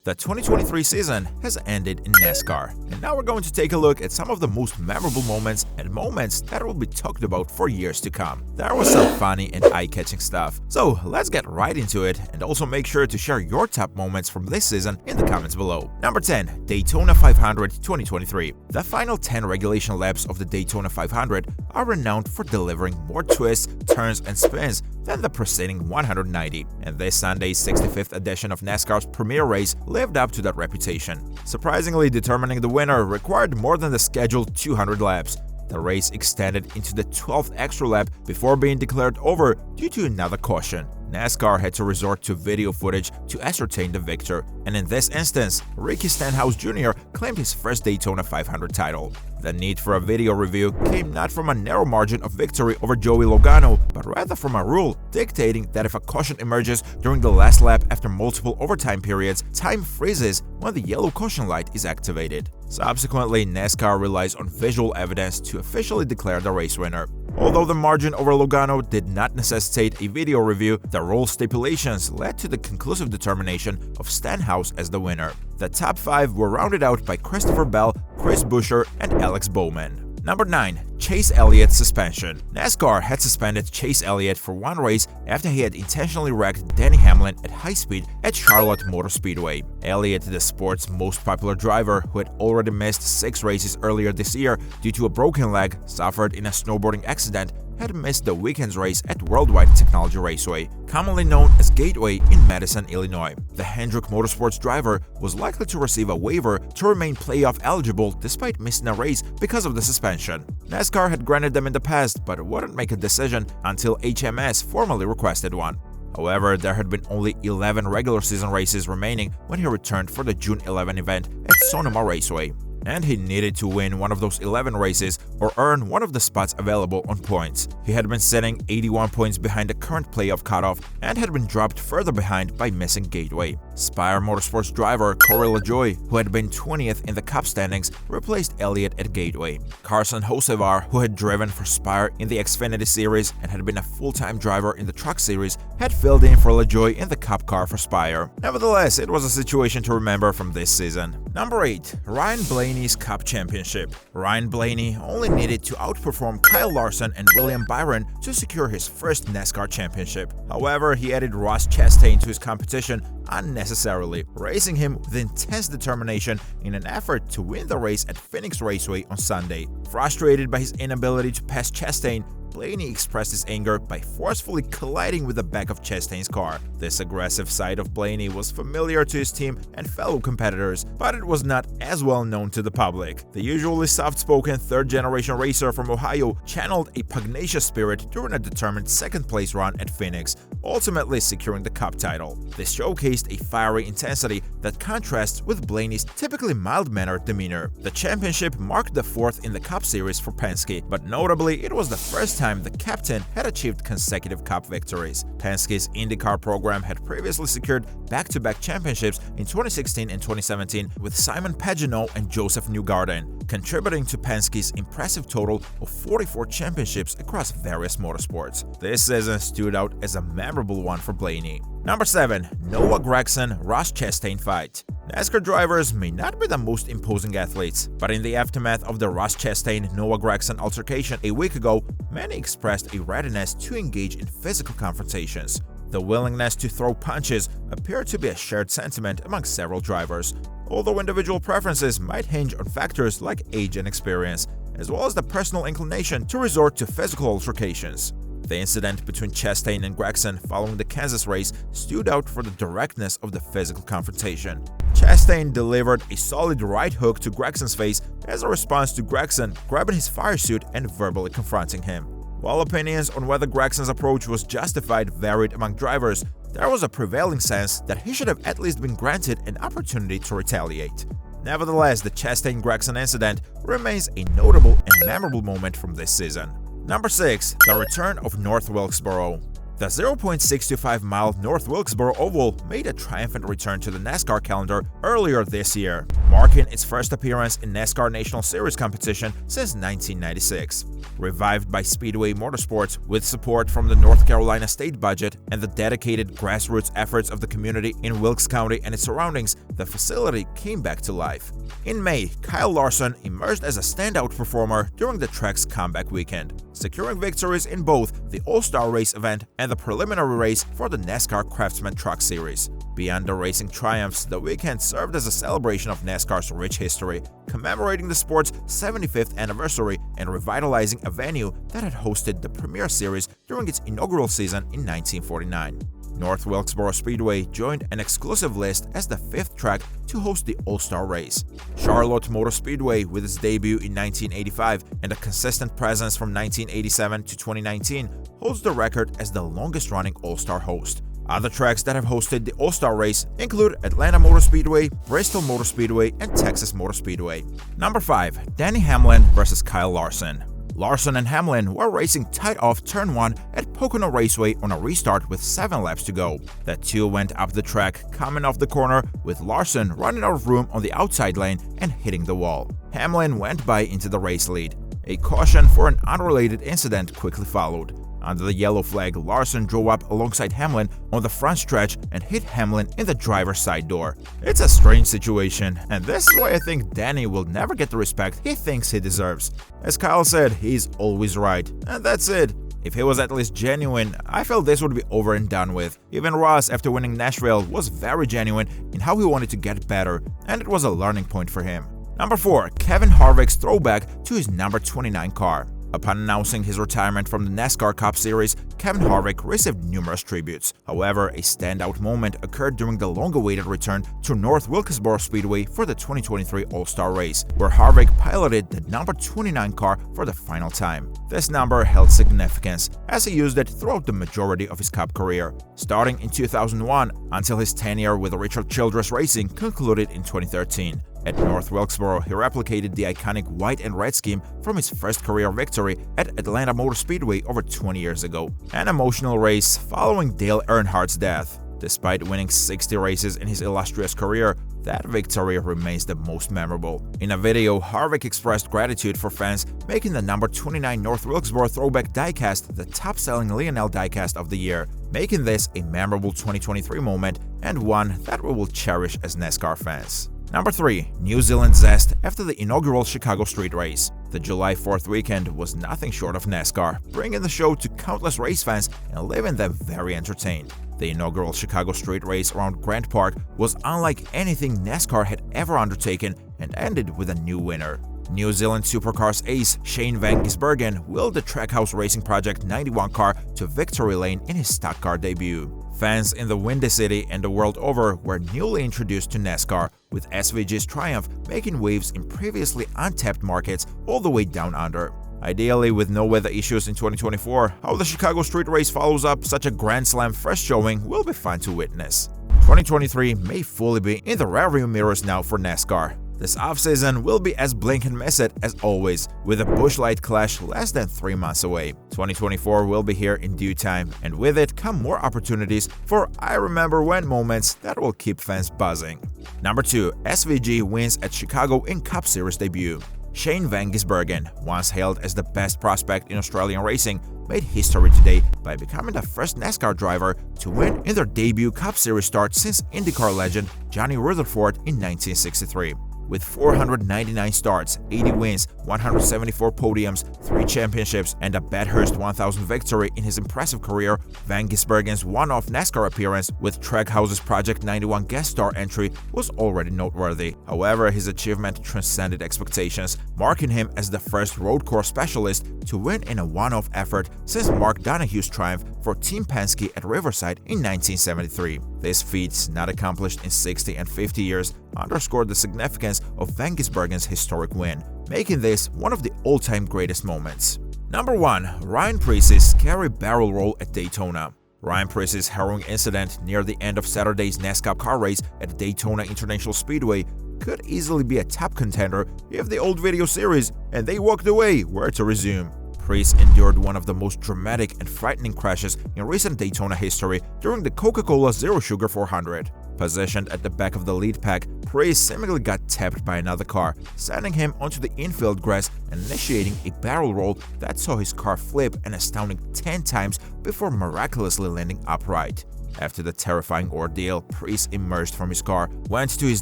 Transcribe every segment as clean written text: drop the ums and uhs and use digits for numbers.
The 2023 season has ended in NASCAR, and now we're going to take a look at some of the most memorable moments and moments that will be talked about for years to come. There was some funny and eye-catching stuff, so let's get right into it, and also make sure to share your top moments from this season in the comments below. Number 10. Daytona 500 2023. The final 10 regulation laps of the Daytona 500 are renowned for delivering more twists, turns, and spins than the preceding 190, and this Sunday's 65th edition of NASCAR's premier race lived up to that reputation. Surprisingly, determining the winner required more than the scheduled 200 laps. The race extended into the 12th extra lap before being declared over due to another caution. NASCAR had to resort to video footage to ascertain the victor, and in this instance, Ricky Stenhouse Jr. claimed his first Daytona 500 title. The need for a video review came not from a narrow margin of victory over Joey Logano, but rather from a rule dictating that if a caution emerges during the last lap after multiple overtime periods, time freezes when the yellow caution light is activated. Subsequently, NASCAR relies on visual evidence to officially declare the race winner. Although the margin over Logano did not necessitate a video review, the rule stipulations led to the conclusive determination of Stenhouse as the winner. The top 5 were rounded out by Christopher Bell, Chris Buescher, and Alex Bowman. Number 9. Chase Elliott suspension. NASCAR had suspended Chase Elliott for one race after he had intentionally wrecked Denny Hamlin at high speed at Charlotte Motor Speedway. Elliott, the sport's most popular driver, who had already missed 6 races earlier this year due to a broken leg suffered in a snowboarding accident, had missed the weekend's race at Worldwide Technology Raceway, commonly known as Gateway in Madison, Illinois. The Hendrick Motorsports driver was likely to receive a waiver to remain playoff eligible despite missing a race because of the suspension. NASCAR had granted them in the past, but wouldn't make a decision until HMS formally requested one. However, there had been only 11 regular season races remaining when he returned for the June 11 event at Sonoma Raceway, and he needed to win one of those 11 races or earn one of the spots available on points. He had been sitting 81 points behind the current playoff cutoff and had been dropped further behind by missing Gateway. Spire Motorsports driver Corey LaJoie, who had been 20th in the Cup standings, replaced Elliott at Gateway. Carson Hocevar, who had driven for Spire in the Xfinity Series and had been a full-time driver in the Truck Series, had filled in for LaJoie in the Cup car for Spire. Nevertheless, it was a situation to remember from this season. Number 8. Ryan Blaney's Cup Championship. Ryan Blaney only needed to outperform Kyle Larson and William Byron to secure his first NASCAR championship. However, he added Ross Chastain to his competition unnecessarily, racing him with intense determination in an effort to win the race at Phoenix Raceway on Sunday. Frustrated by his inability to pass Chastain, Blaney expressed his anger by forcefully colliding with the back of Chastain's car. This aggressive side of Blaney was familiar to his team and fellow competitors, but it was not as well known to the public. The usually soft-spoken third-generation racer from Ohio channeled a pugnacious spirit during a determined second-place run at Phoenix, ultimately securing the Cup title. This showcased a fiery intensity that contrasts with Blaney's typically mild-mannered demeanor. The championship marked the 4th in the Cup Series for Penske, but notably it was the first time the captain had achieved consecutive Cup victories. Penske's IndyCar program had previously secured back-to-back championships in 2016 and 2017 with Simon Pagenaud and Joseph Newgarden, contributing to Penske's impressive total of 44 championships across various motorsports. This season stood out as a memorable one for Blaney. Number 7. Noah Gragson-Ross Chastain fight. NASCAR drivers may not be the most imposing athletes, but in the aftermath of the Ross Chastain-Noah Gragson altercation a week ago, many expressed a readiness to engage in physical confrontations. The willingness to throw punches appeared to be a shared sentiment among several drivers, although individual preferences might hinge on factors like age and experience, as well as the personal inclination to resort to physical altercations. The incident between Chastain and Gragson following the Kansas race stood out for the directness of the physical confrontation. Chastain delivered a solid right hook to Gragson's face as a response to Gragson grabbing his fire suit and verbally confronting him. While opinions on whether Gragson's approach was justified varied among drivers, there was a prevailing sense that he should have at least been granted an opportunity to retaliate. Nevertheless, the Chastain-Gragson incident remains a notable and memorable moment from this season. Number 6. The return of North Wilkesboro. The 0.625-mile North Wilkesboro Oval made a triumphant return to the NASCAR calendar earlier this year. marking its first appearance in NASCAR National Series competition since 1996. Revived by Speedway Motorsports with support from the North Carolina state budget and the dedicated grassroots efforts of the community in Wilkes County and its surroundings, the facility came back to life. In May, Kyle Larson emerged as a standout performer during the track's comeback weekend, securing victories in both the All-Star Race event and the preliminary race for the NASCAR Craftsman Truck Series. Beyond the racing triumphs, the weekend served as a celebration of NASCAR's rich history, commemorating the sport's 75th anniversary and revitalizing a venue that had hosted the premier series during its inaugural season in 1949. North Wilkesboro Speedway joined an exclusive list as the 5th track to host the All-Star Race. Charlotte Motor Speedway, with its debut in 1985 and a consistent presence from 1987 to 2019, holds the record as the longest-running All-Star host. Other tracks that have hosted the All-Star Race include Atlanta Motor Speedway, Bristol Motor Speedway, and Texas Motor Speedway. Number 5. Denny Hamlin vs. Kyle Larson. Larson and Hamlin were racing tight off Turn 1 at Pocono Raceway on a restart with 7 laps to go. The two went up the track, coming off the corner, with Larson running out of room on the outside lane and hitting the wall. Hamlin went by into the race lead. A caution for an unrelated incident quickly followed. Under the yellow flag, Larson drove up alongside Hamlin on the front stretch and hit Hamlin in the driver's side door. It's a strange situation, and this is why I think Danny will never get the respect he thinks he deserves. As Kyle said, he's always right, and that's it. If he was at least genuine, I felt this would be over and done with. Even Ross, after winning Nashville, was very genuine in how he wanted to get better, and it was a learning point for him. Number 4. Kevin Harvick's throwback to his number 29 car. Upon announcing his retirement from the NASCAR Cup Series, Kevin Harvick received numerous tributes. However, a standout moment occurred during the long-awaited return to North Wilkesboro Speedway for the 2023 All-Star Race, where Harvick piloted the number 29 car for the final time. This number held significance, as he used it throughout the majority of his Cup career, starting in 2001 until his tenure with Richard Childress Racing concluded in 2013. At North Wilkesboro, he replicated the iconic white and red scheme from his first career victory at Atlanta Motor Speedway over 20 years ago. An emotional race following Dale Earnhardt's death. Despite winning 60 races in his illustrious career, that victory remains the most memorable. In a video, Harvick expressed gratitude for fans, making the number 29 North Wilkesboro throwback diecast the top-selling Lionel diecast of the year, making this a memorable 2023 moment and one that we will cherish as NASCAR fans. Number 3. New Zealand Zest after the inaugural Chicago Street Race. The July 4th weekend was nothing short of NASCAR, bringing the show to countless race fans and leaving them very entertained. The inaugural Chicago Street Race around Grant Park was unlike anything NASCAR had ever undertaken and ended with a new winner. New Zealand Supercars ace Shane Van Gisbergen wheeled the Trackhouse Racing Project 91 car to victory lane in his stock car debut. Fans in the Windy City and the world over were newly introduced to NASCAR, with SVG's triumph making waves in previously untapped markets all the way down under. Ideally, with no weather issues in 2024, how the Chicago Street Race follows up such a Grand Slam first showing will be fun to witness. 2023 may fully be in the rearview mirrors now for NASCAR. This offseason will be as blink and miss it as always, with a Busch Light Clash less than 3 months away. 2024 will be here in due time, and with it come more opportunities for I remember when moments that will keep fans buzzing. Number 2. SVG wins at Chicago in Cup Series debut. Shane Van Gisbergen, once hailed as the best prospect in Australian racing, made history today by becoming the first NASCAR driver to win in their debut Cup Series start since IndyCar legend Johnny Rutherford in 1963. With 499 starts, 80 wins, 174 podiums, 3 championships, and a Bathurst 1000 victory in his impressive career, Van Gisbergen's one-off NASCAR appearance with Trackhouse's Project 91 guest star entry was already noteworthy. However, his achievement transcended expectations, marking him as the first road course specialist to win in a one-off effort since Mark Donahue's triumph for Team Penske at Riverside in 1973. This feat, not accomplished in 60 and 50 years, underscored the significance of Van Gisbergen's historic win, making this one of the all-time greatest moments. Number 1. Ryan Preece's scary barrel roll at Daytona. Ryan Preece's harrowing incident near the end of Saturday's NASCAR car race at Daytona International Speedway could easily be a top contender if the old video series "And They Walked Away" were to resume. Preece endured one of the most dramatic and frightening crashes in recent Daytona history during the Coca-Cola Zero Sugar 400. Positioned at the back of the lead pack, Priest seemingly got tapped by another car, sending him onto the infield grass and initiating a barrel roll that saw his car flip an astounding 10 times before miraculously landing upright. After the terrifying ordeal, Priest emerged from his car, went to his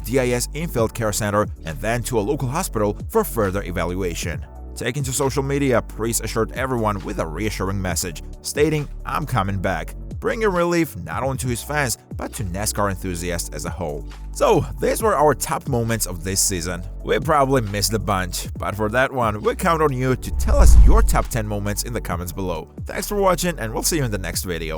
DIS infield care center, and then to a local hospital for further evaluation. Taking to social media, Priest assured everyone with a reassuring message, stating, "I'm coming back," bringing relief not only to his fans, but to NASCAR enthusiasts as a whole. So, these were our top moments of this season. We probably missed a bunch, but for that one, we count on you to tell us your top 10 moments in the comments below. Thanks for watching, and we'll see you in the next video.